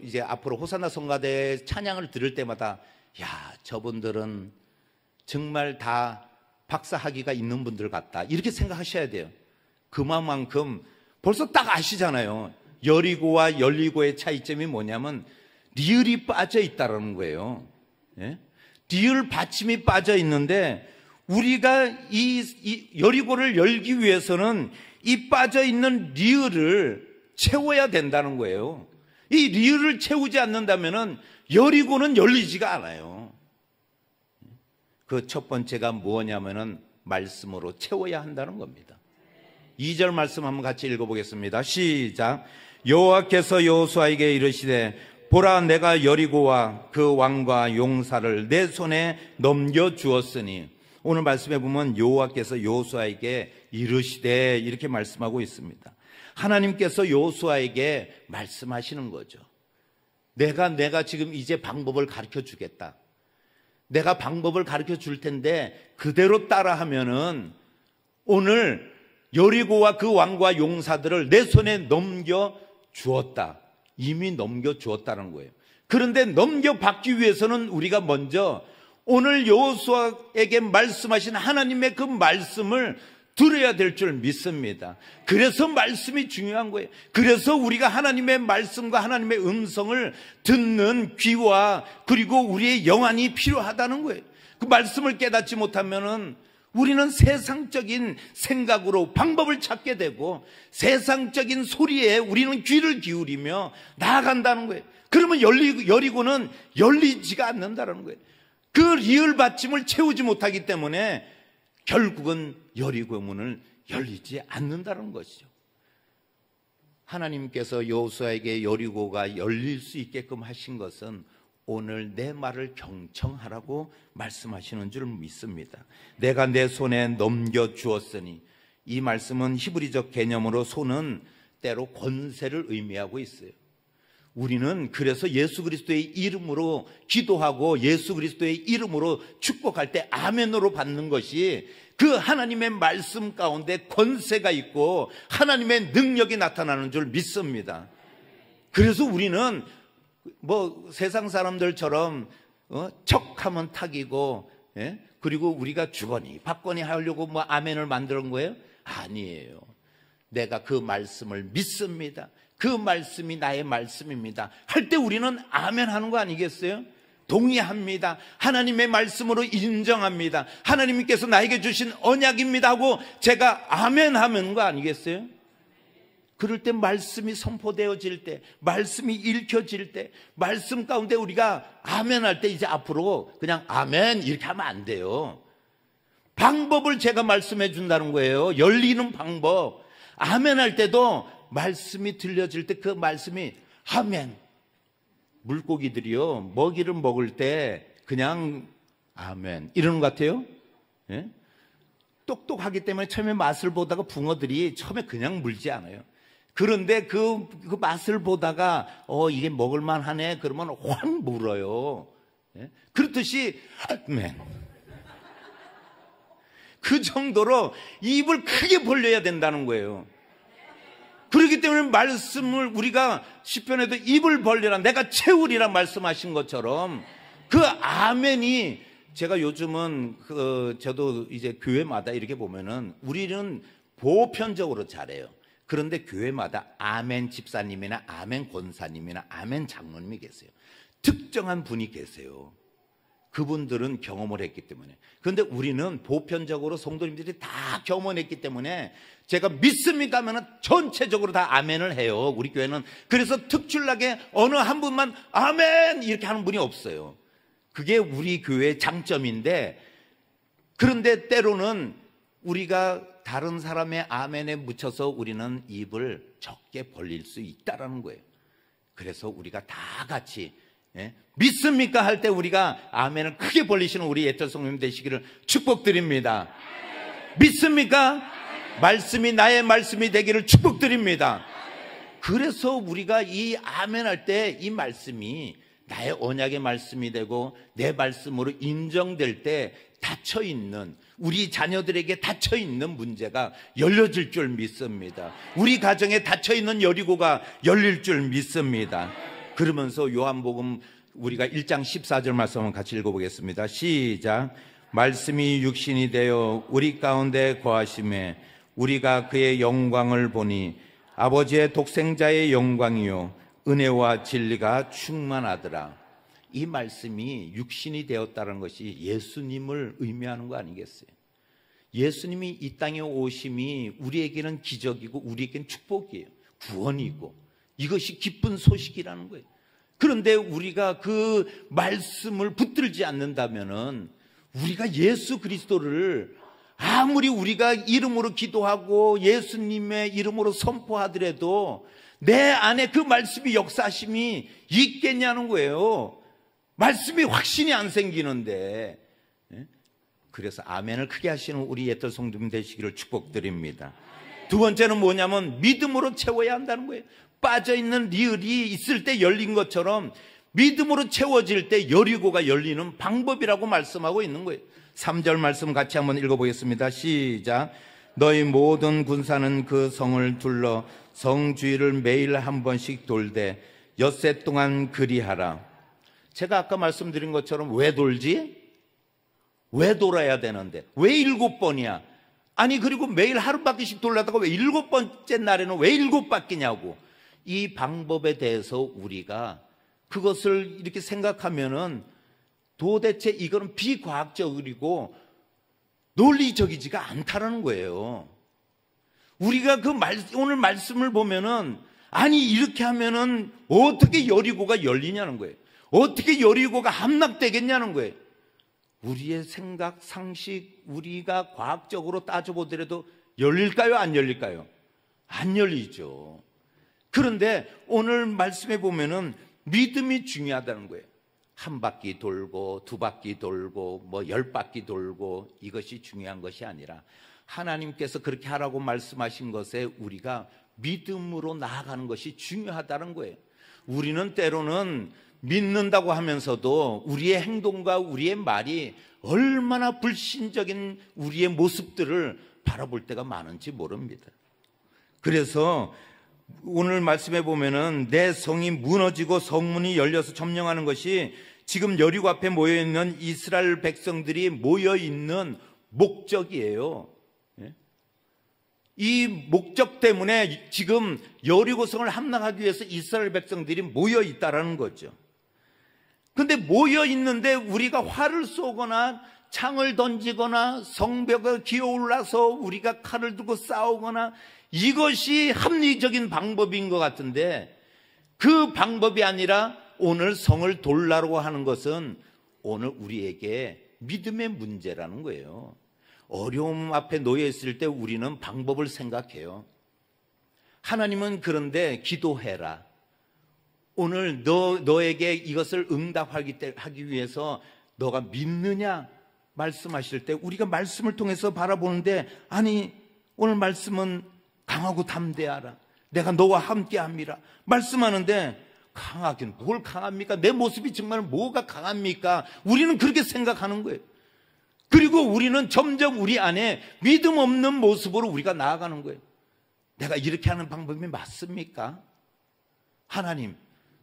이제 앞으로 호산나 성가대 찬양을 들을 때마다 야, 저분들은 정말 다 박사학위가 있는 분들 같다, 이렇게 생각하셔야 돼요. 그만큼 벌써 딱 아시잖아요. 여리고와 열리고의 차이점이 뭐냐면 리을이 빠져 있다는 거예요. 예? 리을 받침이 빠져 있는데 우리가 이 여리고를 열기 위해서는 이 빠져 있는 리을을 채워야 된다는 거예요. 이 리을을 채우지 않는다면은 여리고는 열리지가 않아요. 그 첫 번째가 뭐냐면은 말씀으로 채워야 한다는 겁니다. 2절 말씀 한번 같이 읽어보겠습니다. 시작. 여호와께서 여호수아에게 이르시되 보라, 내가 여리고와 그 왕과 용사를 내 손에 넘겨 주었으니, 오늘 말씀에 보면 여호와께서 여호수아에게 이르시되 이렇게 말씀하고 있습니다. 하나님께서 여호수아에게 말씀하시는 거죠. 내가 지금 이제 방법을 가르쳐 주겠다. 내가 방법을 가르쳐 줄 텐데 그대로 따라하면은 오늘 여리고와 그 왕과 용사들을 내 손에 넘겨 주었다. 이미 넘겨 주었다는 거예요. 그런데 넘겨받기 위해서는 우리가 먼저 오늘 여호수아에게 말씀하신 하나님의 그 말씀을 들어야 될 줄 믿습니다. 그래서 말씀이 중요한 거예요. 그래서 우리가 하나님의 말씀과 하나님의 음성을 듣는 귀와 그리고 우리의 영안이 필요하다는 거예요. 그 말씀을 깨닫지 못하면은 우리는 세상적인 생각으로 방법을 찾게 되고 세상적인 소리에 우리는 귀를 기울이며 나아간다는 거예요. 그러면 여리고는 열리지가 않는다는 거예요. 그 리을 받침을 채우지 못하기 때문에 결국은 여리고 문을 열리지 않는다는 것이죠. 하나님께서 여호수아에게 여리고가 열릴 수 있게끔 하신 것은 오늘 내 말을 경청하라고 말씀하시는 줄 믿습니다. 내가 내 손에 넘겨주었으니, 이 말씀은 히브리적 개념으로 손은 때로 권세를 의미하고 있어요. 우리는 그래서 예수 그리스도의 이름으로 기도하고 예수 그리스도의 이름으로 축복할 때 아멘으로 받는 것이 그 하나님의 말씀 가운데 권세가 있고 하나님의 능력이 나타나는 줄 믿습니다. 그래서 우리는 뭐 세상 사람들처럼 척하면 탁이고, 예? 그리고 우리가 주거니 받거니 하려고 뭐 아멘을 만드는 거예요? 아니에요. 내가 그 말씀을 믿습니다. 그 말씀이 나의 말씀입니다 할 때 우리는 아멘 하는 거 아니겠어요? 동의합니다. 하나님의 말씀으로 인정합니다. 하나님께서 나에게 주신 언약입니다 하고 제가 아멘 하는 거 아니겠어요? 그럴 때 말씀이 선포되어질 때, 말씀이 읽혀질 때, 말씀 가운데 우리가 아멘 할 때 이제 앞으로 그냥 아멘 이렇게 하면 안 돼요. 방법을 제가 말씀해 준다는 거예요. 열리는 방법. 아멘 할 때도 말씀이 들려질 때 그 말씀이 아멘. 물고기들이요, 먹이를 먹을 때 그냥 아멘 이러는 것 같아요. 예? 똑똑하기 때문에 처음에 맛을 보다가 붕어들이 처음에 그냥 물지 않아요. 그런데 그 맛을 보다가 이게 먹을만 하네 그러면 확 물어요. 예? 그렇듯이 아멘. 그 정도로 입을 크게 벌려야 된다는 거예요. 그렇기 때문에 말씀을 우리가 시편에도 입을 벌리라 내가 채우리라 말씀하신 것처럼 그 아멘이 제가 요즘은 저도 이제 교회마다 이렇게 보면은 우리는 보편적으로 잘해요. 그런데 교회마다 아멘 집사님이나 아멘 권사님이나 아멘 장로님이 계세요. 특정한 분이 계세요. 그분들은 경험을 했기 때문에. 그런데 우리는 보편적으로 성도님들이 다 경험했기 때문에 제가 믿습니까 하면은 전체적으로 다 아멘을 해요. 우리 교회는. 그래서 특출나게 어느 한 분만 아멘 이렇게 하는 분이 없어요. 그게 우리 교회의 장점인데, 그런데 때로는 우리가 다른 사람의 아멘에 묻혀서 우리는 입을 적게 벌릴 수 있다라는 거예요. 그래서 우리가 다 같이 믿습니까 할 때 우리가 아멘을 크게 벌리시는 우리 예털 성도님 되시기를 축복드립니다. 믿습니까? 말씀이 나의 말씀이 되기를 축복드립니다. 그래서 우리가 이 아멘 할 때 이 말씀이 나의 언약의 말씀이 되고 내 말씀으로 인정될 때 닫혀있는, 우리 자녀들에게 닫혀있는 문제가 열려질 줄 믿습니다. 우리 가정에 닫혀있는 여리고가 열릴 줄 믿습니다. 그러면서 요한복음 우리가 1장 14절 말씀을 같이 읽어보겠습니다. 시작. 말씀이 육신이 되어 우리 가운데 거하심에 우리가 그의 영광을 보니 아버지의 독생자의 영광이요 은혜와 진리가 충만하더라. 이 말씀이 육신이 되었다는 것이 예수님을 의미하는 거 아니겠어요? 예수님이 이 땅에 오심이 우리에게는 기적이고 우리에게는 축복이에요. 구원이고 이것이 기쁜 소식이라는 거예요. 그런데 우리가 그 말씀을 붙들지 않는다면은 우리가 예수 그리스도를 아무리 우리가 이름으로 기도하고 예수님의 이름으로 선포하더라도 내 안에 그 말씀이 역사심이 있겠냐는 거예요. 말씀이 확신이 안 생기는데. 그래서 아멘을 크게 하시는 우리 예털 성도님 되시기를 축복드립니다. 두 번째는 뭐냐면 믿음으로 채워야 한다는 거예요. 빠져있는 리을이 있을 때 열린 것처럼 믿음으로 채워질 때 여리고가 열리는 방법이라고 말씀하고 있는 거예요. 3절 말씀 같이 한번 읽어보겠습니다. 시작. 너희 모든 군사는 그 성을 둘러 성 주위를 매일 한 번씩 돌되 엿새 동안 그리하라. 제가 아까 말씀드린 것처럼 왜 돌지? 왜 돌아야 되는데? 왜 7번이야? 아니 그리고 매일 하루바퀴씩 돌려다가 왜 7번째 날에는 왜 7바퀴냐고. 이 방법에 대해서 우리가 그것을 이렇게 생각하면은 도대체 이거는 비과학적이고 논리적이지가 않다라는 거예요. 우리가 오늘 말씀을 보면은 아니 이렇게 하면은 어떻게 여리고가 열리냐는 거예요. 어떻게 여리고가 함락되겠냐는 거예요. 우리의 생각, 상식, 우리가 과학적으로 따져보더라도 열릴까요? 안 열릴까요? 안 열리죠. 그런데 오늘 말씀에 보면은 믿음이 중요하다는 거예요. 한 바퀴 돌고 두 바퀴 돌고 뭐 10바퀴 돌고 이것이 중요한 것이 아니라 하나님께서 그렇게 하라고 말씀하신 것에 우리가 믿음으로 나아가는 것이 중요하다는 거예요. 우리는 때로는 믿는다고 하면서도 우리의 행동과 우리의 말이 얼마나 불신적인 우리의 모습들을 바라볼 때가 많은지 모릅니다. 그래서 오늘 말씀에 보면은 내 성이 무너지고 성문이 열려서 점령하는 것이 지금 여리고 앞에 모여있는 이스라엘 백성들이 모여있는 목적이에요. 이 목적 때문에 지금 여리고성을 함락하기 위해서 이스라엘 백성들이 모여있다라는 거죠. 근데 모여있는데 우리가 활을 쏘거나 창을 던지거나 성벽을 기어올라서 우리가 칼을 들고 싸우거나 이것이 합리적인 방법인 것 같은데 그 방법이 아니라 오늘 성을 돌라고 하는 것은 오늘 우리에게 믿음의 문제라는 거예요. 어려움 앞에 놓여 있을 때 우리는 방법을 생각해요. 하나님은 그런데 기도해라. 오늘 너에게 이것을 응답하기 위해서 너가 믿느냐 말씀하실 때 우리가 말씀을 통해서 바라보는데 아니 오늘 말씀은 강하고 담대하라. 내가 너와 함께함이라 말씀하는데 강하긴 뭘 강합니까? 내 모습이 정말 뭐가 강합니까? 우리는 그렇게 생각하는 거예요. 그리고 우리는 점점 우리 안에 믿음 없는 모습으로 우리가 나아가는 거예요. 내가 이렇게 하는 방법이 맞습니까? 하나님,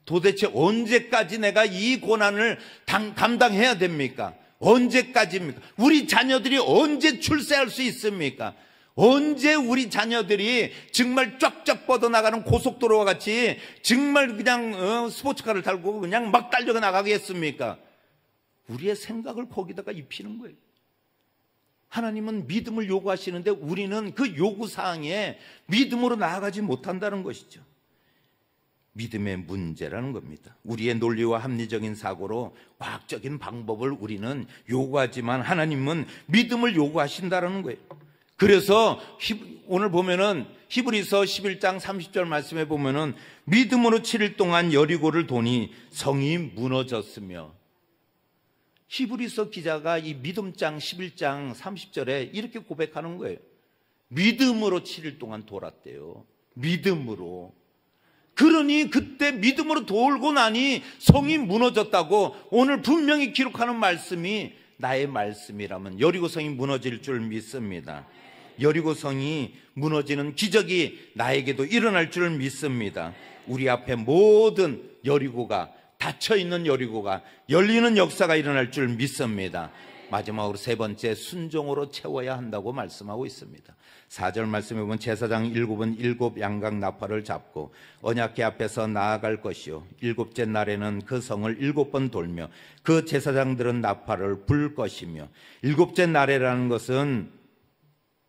도대체 언제까지 내가 이 고난을 감당해야 됩니까? 언제까지입니까? 우리 자녀들이 언제 출세할 수 있습니까? 언제 우리 자녀들이 정말 쫙쫙 뻗어나가는 고속도로와 같이 정말 그냥 스포츠카를 달고 그냥 막 달려 나가겠습니까? 우리의 생각을 거기다가 입히는 거예요. 하나님은 믿음을 요구하시는데 우리는 그 요구사항에 믿음으로 나아가지 못한다는 것이죠. 믿음의 문제라는 겁니다. 우리의 논리와 합리적인 사고로 과학적인 방법을 우리는 요구하지만 하나님은 믿음을 요구하신다는 거예요. 그래서 오늘 보면은 히브리서 11장 30절 말씀에 보면은 믿음으로 7일 동안 여리고를 도니 성이 무너졌으며, 히브리서 기자가 이 믿음장 11장 30절에 이렇게 고백하는 거예요. 믿음으로 7일 동안 돌았대요. 믿음으로. 그러니 그때 믿음으로 돌고 나니 성이 무너졌다고 오늘 분명히 기록하는 말씀이 나의 말씀이라면 여리고성이 무너질 줄 믿습니다. 여리고성이 무너지는 기적이 나에게도 일어날 줄 믿습니다. 우리 앞에 모든 여리고가, 닫혀있는 여리고가 열리는 역사가 일어날 줄 믿습니다. 마지막으로 세 번째, 순종으로 채워야 한다고 말씀하고 있습니다. 4절 말씀해 보면 제사장 7은 7 양각 나팔을 잡고 언약궤 앞에서 나아갈 것이요, 7째 날에는 그 성을 7번 돌며 그 제사장들은 나팔을 불 것이며. 7째 날에라는 것은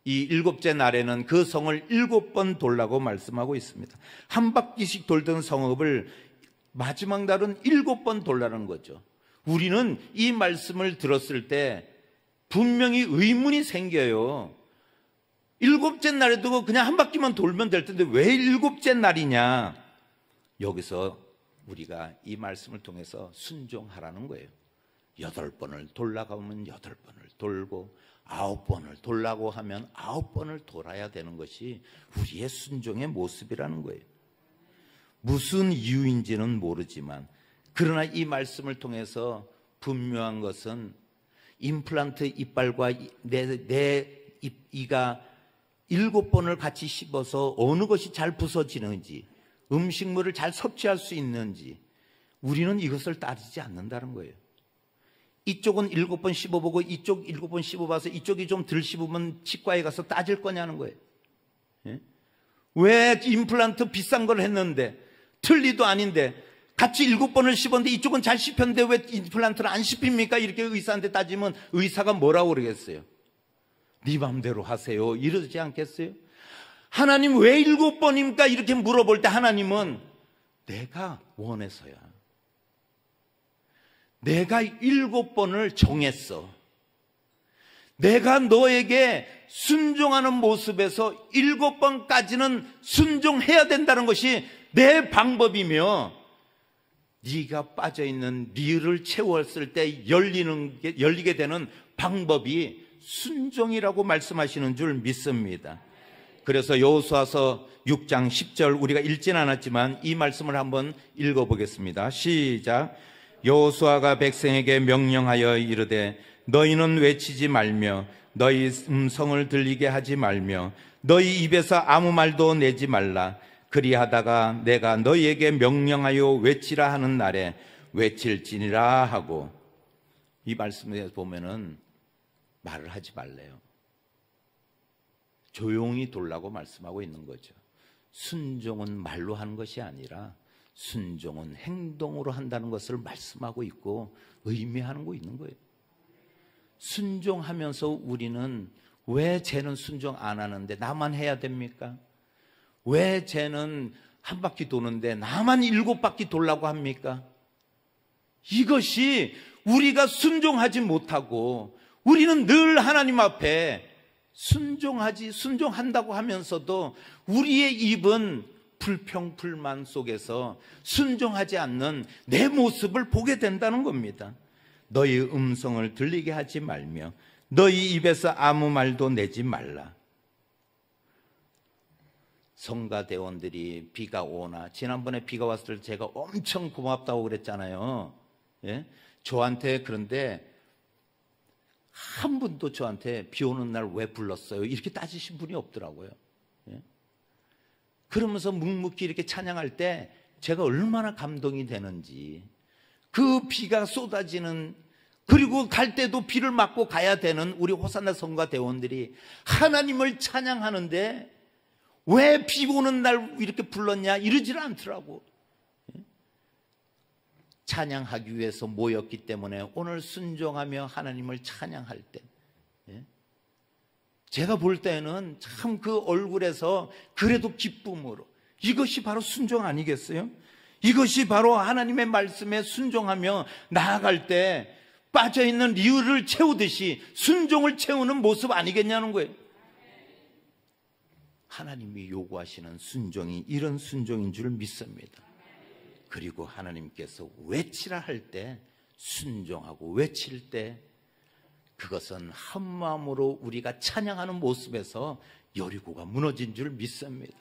이 7째 날에는 그 성을 7번 돌라고 말씀하고 있습니다. 한 바퀴씩 돌던 성읍을 마지막 날은 7번 돌라는 거죠. 우리는 이 말씀을 들었을 때 분명히 의문이 생겨요. 7째 날에도 그냥 한 바퀴만 돌면 될 텐데 왜 7째 날이냐? 여기서 우리가 이 말씀을 통해서 순종하라는 거예요. 8번을 돌아가면 8번을 돌고 9번을 돌라고 하면 9번을 돌아야 되는 것이 우리의 순종의 모습이라는 거예요. 무슨 이유인지는 모르지만 그러나 이 말씀을 통해서 분명한 것은 임플란트 이빨과 내 이가 7번을 같이 씹어서 어느 것이 잘 부서지는지, 음식물을 잘 섭취할 수 있는지 우리는 이것을 따지지 않는다는 거예요. 이쪽은 7번 씹어보고 이쪽 7번 씹어봐서 이쪽이 좀 덜 씹으면 치과에 가서 따질 거냐는 거예요. 예? 왜 임플란트 비싼 걸 했는데 틀니도 아닌데 같이 7번을 씹었는데 이쪽은 잘 씹혔는데 왜 임플란트를 안 씹힙니까? 이렇게 의사한테 따지면 의사가 뭐라고 그러겠어요? 네 맘대로 하세요 이러지 않겠어요? 하나님 왜 7번입니까? 이렇게 물어볼 때 하나님은 내가 원해서야. 내가 7번을 정했어. 내가 너에게 순종하는 모습에서 7번까지는 순종해야 된다는 것이 내 방법이며, 네가 빠져있는 니를 채웠을 때 열리게 되는 방법이 순종이라고 말씀하시는 줄 믿습니다. 그래서 여호수아서 6장 10절 우리가 읽진 않았지만 이 말씀을 한번 읽어보겠습니다. 시작. 여호수아가 백성에게 명령하여 이르되 너희는 외치지 말며 너희 음성을 들리게 하지 말며 너희 입에서 아무 말도 내지 말라. 그리하다가 내가 너희에게 명령하여 외치라 하는 날에 외칠지니라 하고. 이 말씀에 보면은 말을 하지 말래요. 조용히 돌라고 말씀하고 있는 거죠. 순종은 말로 하는 것이 아니라 순종은 행동으로 한다는 것을 말씀하고 있고 의미하는 거 있는 거예요. 순종하면서 우리는 왜 쟤는 순종 안 하는데 나만 해야 됩니까? 왜 쟤는 한 바퀴 도는데 나만 7바퀴 돌라고 합니까? 이것이 우리가 순종하지 못하고 우리는 늘 하나님 앞에 순종한다고 하면서도 우리의 입은 불평불만 속에서 순종하지 않는 내 모습을 보게 된다는 겁니다. 너희 음성을 들리게 하지 말며 너희 입에서 아무 말도 내지 말라. 성가대원들이 비가 오나, 지난번에 비가 왔을 때 제가 엄청 고맙다고 그랬잖아요. 예? 저한테, 그런데 한 분도 저한테 비 오는 날 왜 불렀어요? 이렇게 따지신 분이 없더라고요. 예? 그러면서 묵묵히 이렇게 찬양할 때 제가 얼마나 감동이 되는지, 그 비가 쏟아지는, 그리고 갈 때도 비를 맞고 가야 되는 우리 호산나 성가대원들이 하나님을 찬양하는데 왜 비 오는 날 이렇게 불렀냐 이러지는 않더라고. 찬양하기 위해서 모였기 때문에 오늘 순종하며 하나님을 찬양할 때, 제가 볼 때는 참 그 얼굴에서 그래도 기쁨으로, 이것이 바로 순종 아니겠어요? 이것이 바로 하나님의 말씀에 순종하며 나아갈 때 빠져있는 리을을 채우듯이 순종을 채우는 모습 아니겠냐는 거예요. 하나님이 요구하시는 순종이 이런 순종인 줄 믿습니다. 그리고 하나님께서 외치라 할 때, 순종하고 외칠 때, 그것은 한마음으로 우리가 찬양하는 모습에서 여리고가 무너진 줄 믿습니다.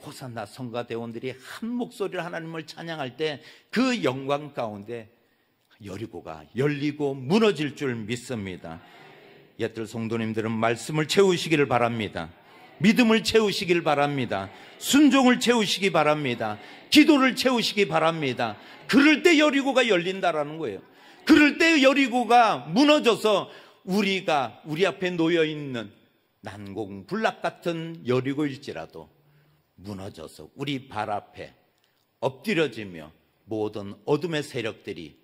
호산나 성가대원들이 한 목소리로 하나님을 찬양할 때 그 영광 가운데 여리고가 열리고 무너질 줄 믿습니다. 옛들 성도님들은 말씀을 채우시기를 바랍니다. 믿음을 채우시길 바랍니다. 순종을 채우시기 바랍니다. 기도를 채우시기 바랍니다. 그럴 때 여리고가 열린다라는 거예요. 그럴 때 여리고가 무너져서 우리가 우리 앞에 놓여있는 난공불락 같은 여리고일지라도 무너져서 우리 발 앞에 엎드려지며 모든 어둠의 세력들이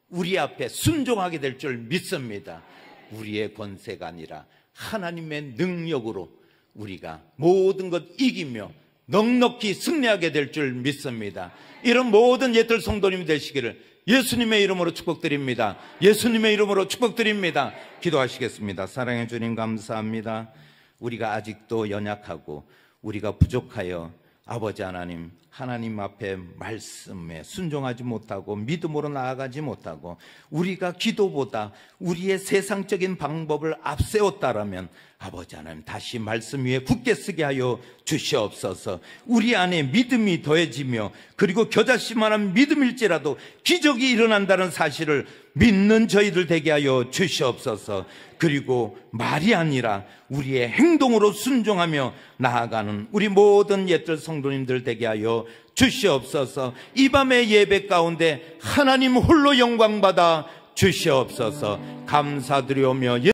우리 앞에 순종하게 될 줄 믿습니다. 우리의 권세가 아니라 하나님의 능력으로 우리가 모든 것 이기며 넉넉히 승리하게 될 줄 믿습니다. 이런 모든 옛들 성도님이 되시기를 예수님의 이름으로 축복드립니다. 예수님의 이름으로 축복드립니다. 기도하시겠습니다. 사랑해 주님 감사합니다. 우리가 아직도 연약하고 우리가 부족하여 아버지 하나님, 하나님 앞에 말씀에 순종하지 못하고 믿음으로 나아가지 못하고 우리가 기도보다 우리의 세상적인 방법을 앞세웠다라면 아버지 하나님 다시 말씀 위에 굳게 서게 하여 주시옵소서. 우리 안에 믿음이 더해지며 그리고 겨자씨만한 믿음일지라도 기적이 일어난다는 사실을 믿는 저희들 되게 하여 주시옵소서. 그리고 말이 아니라 우리의 행동으로 순종하며 나아가는 우리 모든 옛들 성도님들 되게 하여 주시옵소서. 이 밤의 예배 가운데 하나님 홀로 영광받아 주시옵소서. 감사드리오며